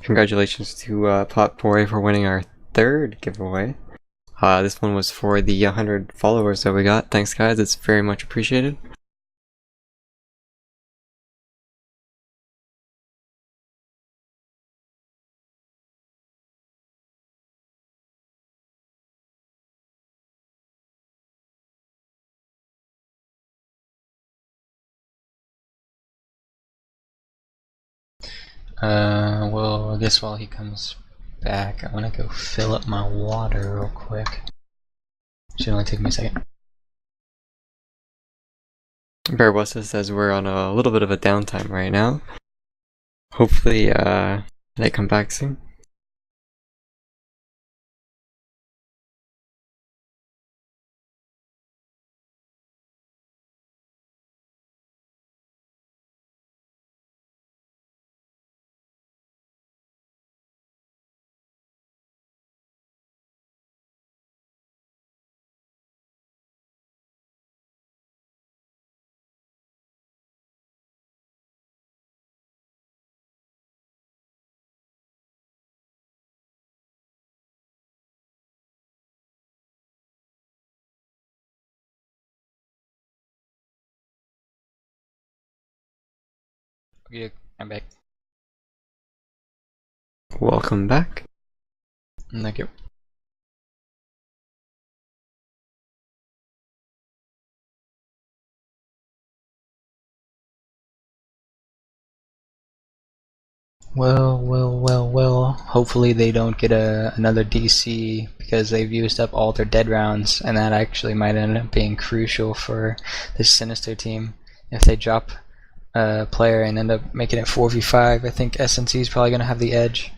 Congratulations to Potpourri for winning our third giveaway. This one was for the 100 followers that we got. Thanks, guys. It's very much appreciated. Well, I guess while he comes back, I want to go fill up my water real quick. Should only take me a second. Barbosa says we're on a little bit of a downtime right now. Hopefully, they come back soon. Okay, I'm back. Welcome back. Thank you. Well. Hopefully they don't get another DC because they've used up all their dead rounds, and that actually might end up being crucial for this Sinister team. If they drop a player and end up making it 4v5, I think SNC is probably going to have the edge.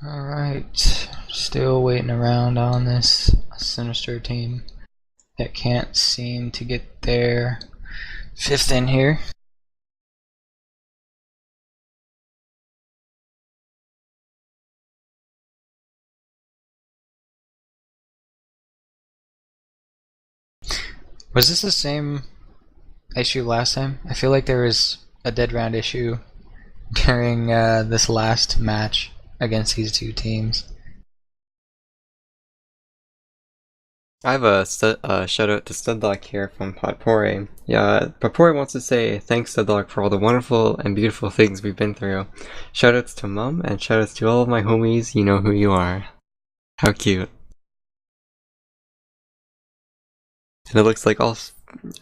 Alright, still waiting around on this Sinister team that can't seem to get their 5th in here. Was this the same issue last time. I feel like there was a dead round issue during this last match against these two teams. I have a shout out to Studlock here from Potpourri. Yeah, Potpourri wants to say thanks Studlock for all the wonderful and beautiful things we've been through. Shoutouts to Mum and shoutouts to all of my homies, you know who you are. How cute. And it looks like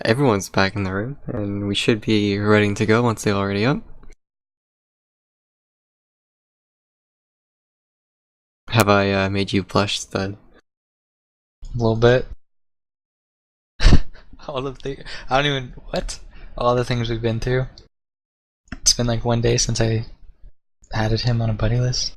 everyone's back in the room, and we should be ready to go once they're already up. Have I made you blush, Stud? A little bit. All of the all the things we've been through. It's been like 1 day since I added him on a buddy list.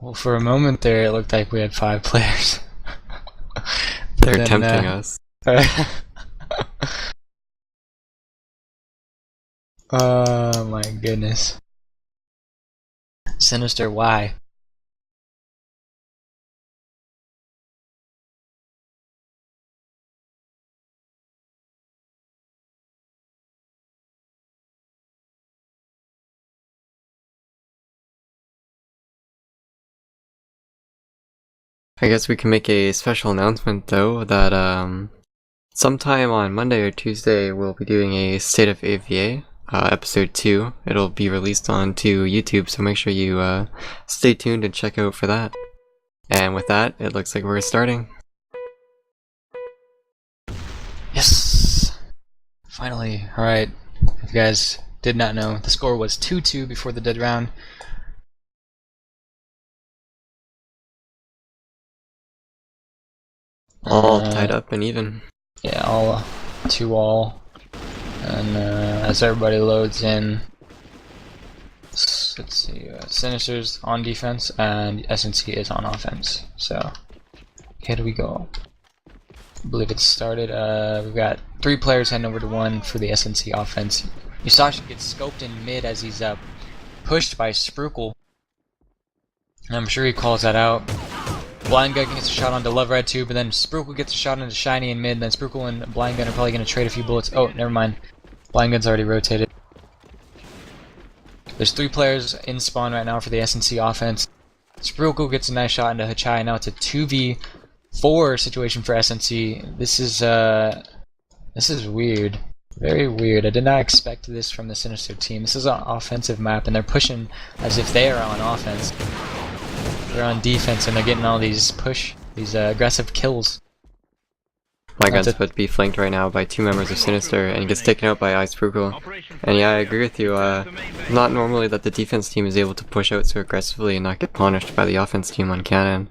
Well, for a moment there, it looked like we had 5 players. They're tempting us. Oh my goodness. Sinister, why? I guess we can make a special announcement though that sometime on Monday or Tuesday we'll be doing a State of AVA episode 2. It'll be released onto YouTube, so make sure you stay tuned and check out for that. And with that, it looks like we're starting. Yes! Finally. Alright. If you guys did not know, the score was 2-2 before the dead round. All tied up and even. Yeah, all 2-all. And as everybody loads in, let's see, Sinister's on defense and SNC is on offense. So, here we go. I believe it started. We've got 3 players heading over to 1 for the SNC offense. Yusashi gets scoped in mid as he's pushed by Sprukel. And I'm sure he calls that out. Blind Gun gets a shot onto Love Red too, but then Sprukel gets a shot into Shiny in mid, and then Sprukel and Blind Gun are probably going to trade a few bullets. Oh, never mind. Blind Gun's already rotated. There's 3 players in spawn right now for the SNC offense. Sprukel gets a nice shot into Hachai. Now it's a 2v4 situation for SNC. This is weird. Very weird. I did not expect this from the Sinister team. This is an offensive map, and they're pushing as if they are on offense. They're on defense and they're getting all these aggressive kills. My gun's about to be flanked right now by 2 members of Sinister and gets taken out by Ice Sprukel. And yeah, I agree with you. Not normally that the defense team is able to push out so aggressively and not get punished by the offense team on Canon.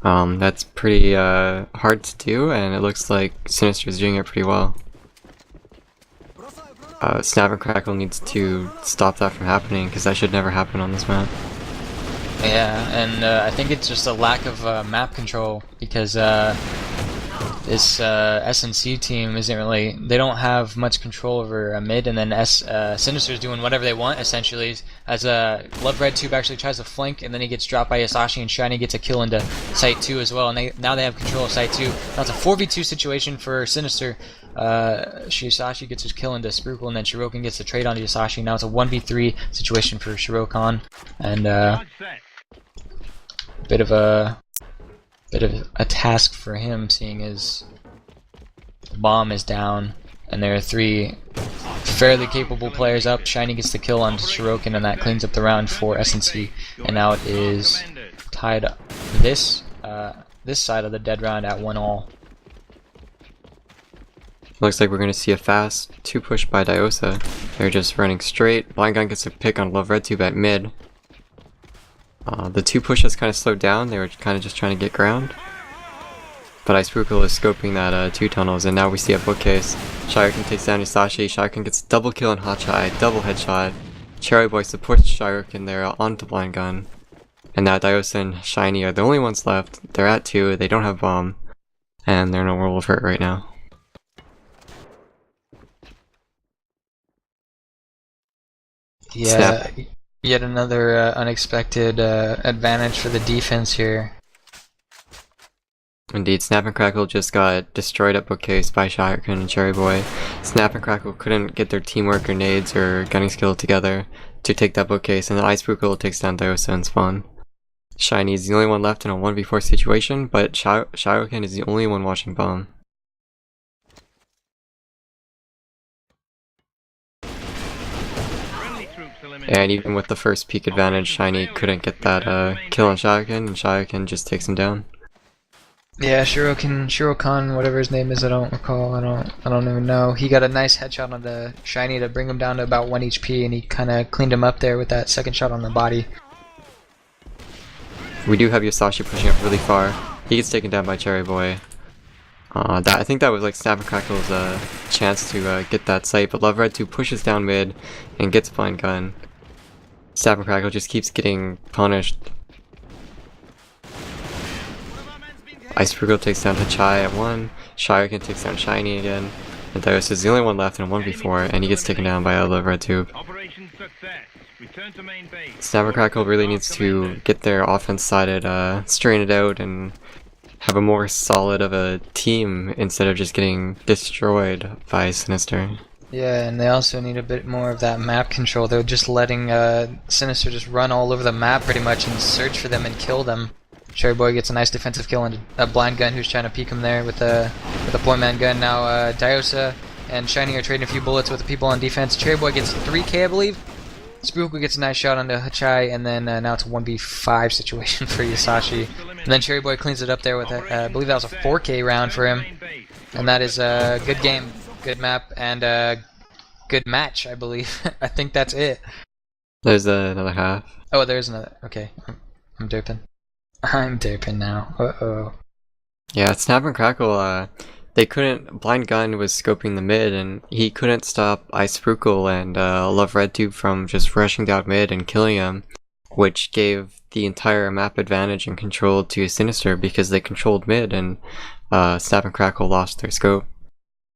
That's pretty hard to do, and it looks like Sinister's doing it pretty well. SnapNCrackle needs to stop that from happening, because that should never happen on this map. Yeah, and I think it's just a lack of map control, because this SNC team isn't really, they don't have much control over mid, and then Sinister's doing whatever they want, essentially, as Love Red Tube actually tries to flank, and then he gets dropped by Yasashi, and Shiny gets a kill into Site 2 as well, and now they have control of Site 2. Now it's a 4v2 situation for Sinister. Yasashi gets his kill into Sprukel, and then Shirokan gets the trade onto Yasashi. Now it's a 1v3 situation for Shirokan, and bit of a task for him, seeing as the bomb is down and there are 3 fairly capable players up. Shiny gets the kill on Shirokin, and that cleans up the round for SNC. And now it is tied up this side of the dead round at 1-all. Looks like we're going to see a fast 2-push by Diosa. They're just running straight. Blind Gun gets a pick on Love Red Tube at mid. The 2-push has kind of slowed down. They were kind of just trying to get ground. But xFire is scoping that 2 tunnels, and now we see a bookcase. Shirokin takes down Isashi. Shirokin gets double kill on Hachai, double headshot. Cherry Boy supports Shirokin there onto Blind Gun. And now Diosa and Shiny are the only ones left. They're at 2, they don't have bomb. And they're in a world of hurt right now. Yeah, Snap. yet another unexpected advantage for the defense here. Indeed, SnapNCrackle just got destroyed at bookcase by Shirokin and Cherry Boy. SnapNCrackle couldn't get their teamwork or nades or gunning skill together to take that bookcase, and then xFire takes down Diosa and Spawn. Shiny is the only one left in a 1v4 situation, but Shirokin is the only one watching bomb. And even with the first peak advantage, Shiny couldn't get that kill on Shirokin, and Shirokin just takes him down. Yeah, Shirokan, whatever his name is, I don't recall. I don't even know. He got a nice headshot on the Shiny to bring him down to about 1 HP, and he kind of cleaned him up there with that second shot on the body. We do have Yosashi pushing up really far. He gets taken down by Cherry Boy. I think that was like SnapNCrackle's chance to get that site, but Love Red 2 pushes down mid and gets Blind Gun. SnapNCrackle just keeps getting punished. xFire takes down Hachai at 1, Shirokin takes down Shiny again, and Diosa is the only one left in a 1v4, and he gets taken down by a Love Red Tube. SnapNCrackle really needs to get their offense sided, strain it out, and have a more solid of a team instead of just getting destroyed by Sinister. Yeah, and they also need a bit more of that map control. They're just letting Sinister just run all over the map pretty much and search for them and kill them. Cherry Boy gets a nice defensive kill on a Blind Gun who's trying to peek him there with a point man gun. Now Diosa and Shiny are trading a few bullets with the people on defense. Cherry Boy gets 3k, I believe. Spooku gets a nice shot onto Hachai, and then now it's a 1v5 situation for Yosashi. And then Cherry Boy cleans it up there with I believe that was a 4k round for him. And that is a good game, good map, and a good match, I believe. I think that's it. There's another half. Oh, there's another. Okay, I'm derping. I'm derping now. Uh-oh. Yeah, SnapNCrackle, they couldn't. Blind Gun was scoping the mid, and he couldn't stop xFire and Love Red Tube from just rushing down mid and killing him, which gave the entire map advantage and control to Sinister because they controlled mid, and SnapNCrackle lost their scope.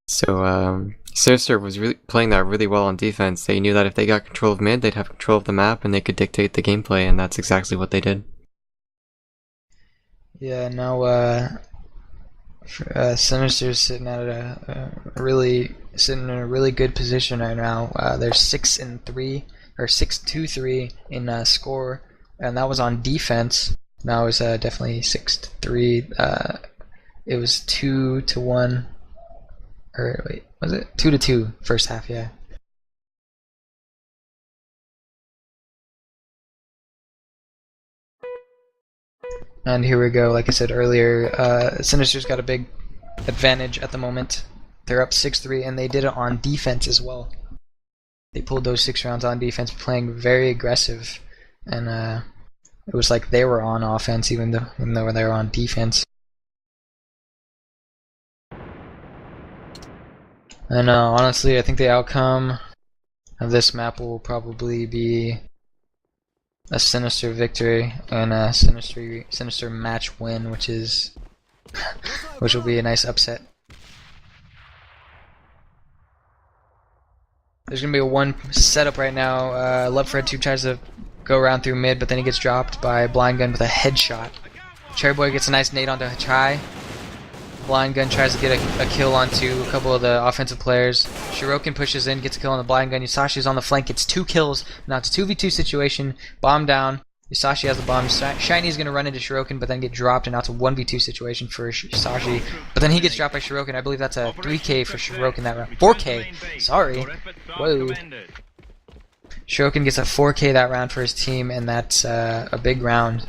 So Sinister was really playing that really well on defense. They knew that if they got control of mid, they'd have control of the map, and they could dictate the gameplay, and that's exactly what they did. Yeah, now Sinister's sitting at a really good position right now. They're 6-3 or 6-2-3 in score, and that was on defense. Now it's definitely 6-3. It was 2-1, or wait, was it 2-2 first half? Yeah. And here we go. Like I said earlier, Sinister's got a big advantage at the moment. They're up 6-3, and they did it on defense as well. They pulled those 6 rounds on defense, playing very aggressive, and it was like they were on offense even though they were on defense. And honestly, I think the outcome of this map will probably be a Sinister victory and a Sinister match win, which will be a nice upset. There's gonna be a one setup right now. Love Red 2 tries to go around through mid, but then he gets dropped by Blind Gun with a headshot. Cherry Boy gets a nice nade onto Hachai. Blind Gun tries to get a kill onto a couple of the offensive players. Shirokin pushes in, gets a kill on the Blind Gun. Yosashi's on the flank, gets 2 kills. Now it's a 2v2 situation. Bomb down. Yusashi has the bomb. Shiny's gonna run into Shirokin, but then get dropped, and now it's a 1v2 situation for Yusashi. But then he gets dropped by Shirokin. I believe that's a 3K for Shirokin that round. 4K. Sorry. Whoa. Shirokin gets a 4K that round for his team, and that's a big round.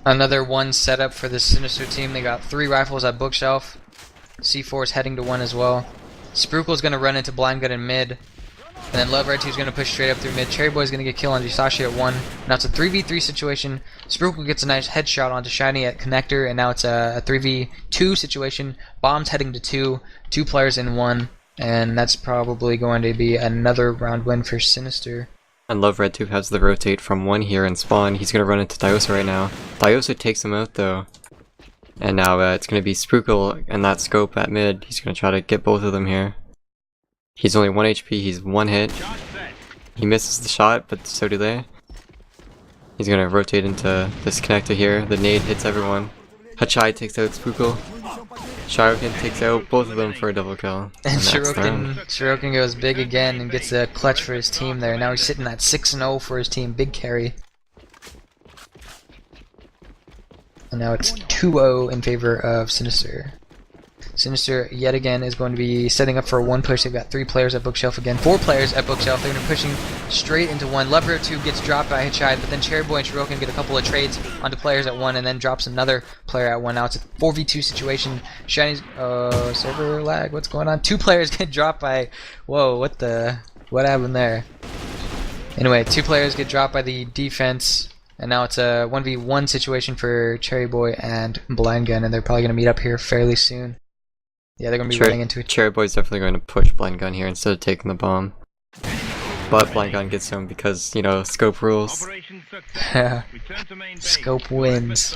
Another one setup for the Sinister team. They got 3 rifles at bookshelf. C4 is heading to 1 as well. Sprukel's going to run into Blind Gun in mid. And then Love Red 2 is going to push straight up through mid. Cherry Boy's going to get killed on Yusashi at 1. Now it's a 3v3 situation. Sprukel gets a nice headshot onto Shiny at connector. And now it's a 3v2 situation. Bomb's heading to 2. 2 players in 1. And that's probably going to be another round win for Sinister. And Love Red Tube has the rotate from 1 here and spawn. He's going to run into Diosa right now. Diosa takes him out though. And now it's going to be Sprukel and that scope at mid. He's going to try to get both of them here. He's only 1 HP, he's 1 hit. He misses the shot, but so do they. He's going to rotate into this connector here. The nade hits everyone. Hachai takes out Sprukel. Shirokin takes out both of them for a double kill. And Shirokin goes big again and gets a clutch for his team there. Now he's sitting at 6-0 for his team. Big carry. And now it's 2-0 in favor of Sinister. Sinister, yet again, is going to be setting up for a 1 push. They've got 3 players at bookshelf again. 4 players at bookshelf. They're going to be pushing straight into 1. Lover 2 gets dropped by Hitchhide, but then Cherry Boy and Shirokin get a couple of trades onto players at 1 and then drops another player at 1. Now it's a 4v2 situation. Shiny's... server lag. What's going on? 2 players get dropped by... Whoa, what happened there? Anyway, 2 players get dropped by the defense. And now it's a 1v1 situation for Cherry Boy and Blind Gun, and they're probably going to meet up here fairly soon. Yeah, they're going to be running into it. Cherry Boy's definitely going to push Blind Gun here instead of taking the bomb. But Blind Gun gets him because, you know, scope rules. Scope wins.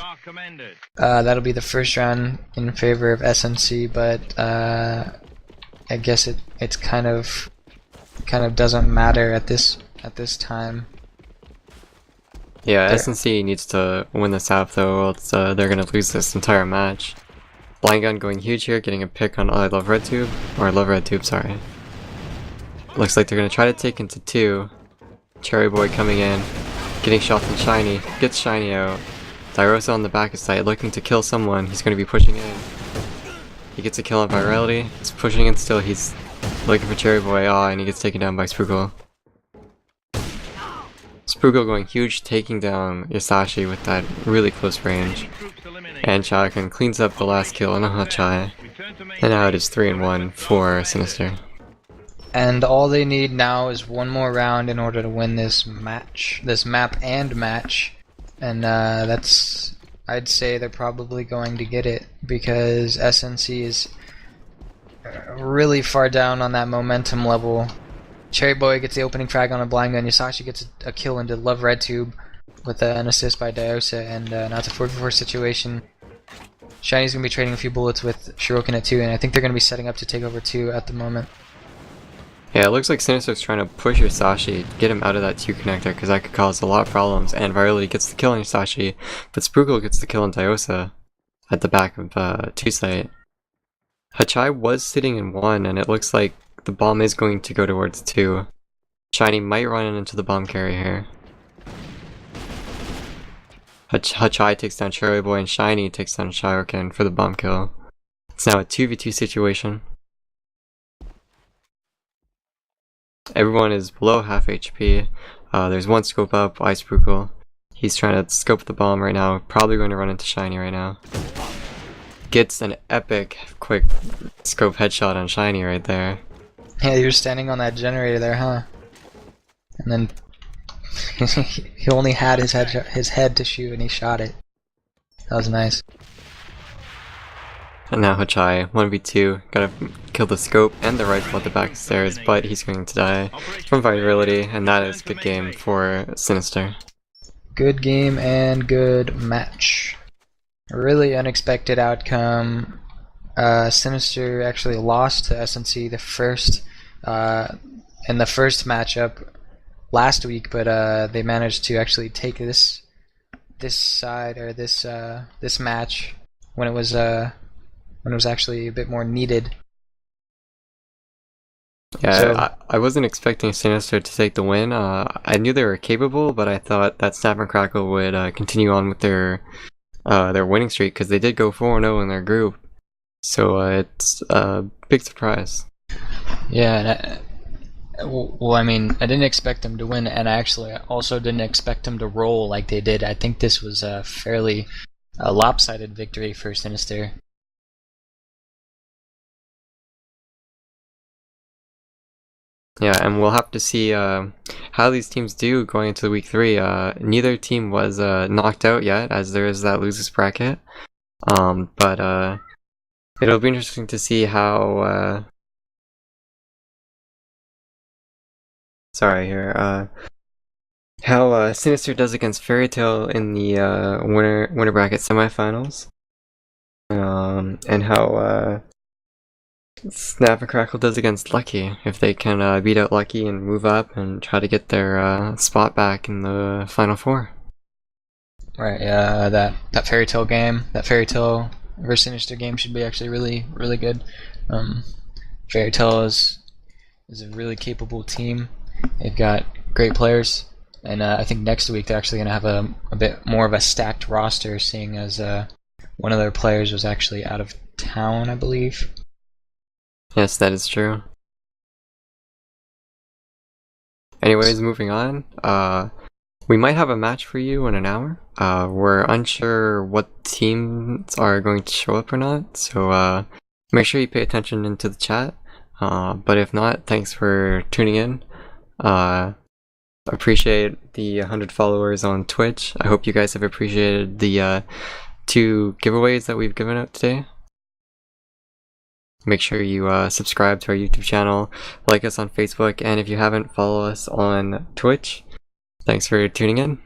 That'll be the first round in favor of SNC, but I guess it's kind of doesn't matter at this time. Yeah, SNC needs to win this half though, or else they're gonna lose this entire match. Blind Gun going huge here, getting a pick on Love Red Tube, sorry. Looks like they're gonna try to take into 2. Cherry Boy coming in, getting shot from Shiny, gets Shiny out. Diosa on the back of site, looking to kill someone. He's gonna be pushing in. He gets a kill on Virality. He's pushing in still. He's looking for Cherry Boy, and he gets taken down by Sprukel. Sprukel going huge, taking down Yusashi with that really close range. And Shirokin cleans up the last kill on a Hachai. And now it is 3-1 for Sinister. And all they need now is 1 more round in order to win this match, this map and match. And that's, I'd say they're probably going to get it, because SNC is really far down on that momentum level. Cherry Boy gets the opening frag on a Blind Gun. Yusashi gets a kill into Love Red Tube with an assist by Diosa, and now it's a 4v4 situation. Shiny's going to be trading a few bullets with Shirokin at 2, and I think they're going to be setting up to take over 2 at the moment. Yeah, it looks like Sinister's trying to push Yusashi, get him out of that 2 connector, because that could cause a lot of problems, and Virality gets the kill on Yusashi, but Sprukel gets the kill on Diosa at the back of 2 site. Hachai was sitting in 1, and it looks like the bomb is going to go towards 2. Shiny might run into the bomb carrier here. Hachai takes down Cherry Boy and Shiny takes down Shirokin for the bomb kill. It's now a 2v2 situation. Everyone is below half HP. There's 1 scope up, Sprukel. He's trying to scope the bomb right now, probably going to run into Shiny right now. Gets an epic quick scope headshot on Shiny right there. Yeah, you were standing on that generator there, huh? And then he only had his head to shoot, and he shot it. That was nice. And now Hachai, 1v2, gotta kill the scope and the rifle at the back stairs, but he's going to die from Virality, and that is a good game for Sinister. Good game and good match. A really unexpected outcome. Sinister actually lost to SNC the first in the first matchup last week, but they managed to actually take this side, or this match when it was actually a bit more needed. Yeah, So I wasn't expecting Sinister to take the win. I knew they were capable, but I thought that SnapNCrackle would continue on with their winning streak because they did go 4-0 in their group. So it's a big surprise. yeah, well, I mean, I didn't expect them to win, and I actually also didn't expect them to roll like they did. I think this was a fairly lopsided victory for Sinister. Yeah, and we'll have to see how these teams do going into week 3. Neither team was knocked out yet, as there is that losers bracket. But it'll be interesting to see how. How Sinister does against Fairy Tale in the winner bracket semifinals, and how SnapNCrackle does against Lucky, if they can beat out Lucky and move up and try to get their spot back in the Final Four. Right, yeah, that Fairy Tale game, that Fairy Tale versus Sinister game should be actually really good. Fairy Tale is a really capable team. They've got great players, and I think next week they're actually going to have a bit more of a stacked roster, seeing as one of their players was actually out of town, I believe. Yes, that is true. Anyways, moving on. We might have a match for you in an hour. We're unsure what teams are going to show up or not, so make sure you pay attention into the chat. But if not, thanks for tuning in. Appreciate the 100 followers on Twitch. I hope you guys have appreciated the 2 giveaways that we've given out today. Make sure you subscribe to our YouTube channel, like us on Facebook, and if you haven't, follow us on Twitch. Thanks for tuning in.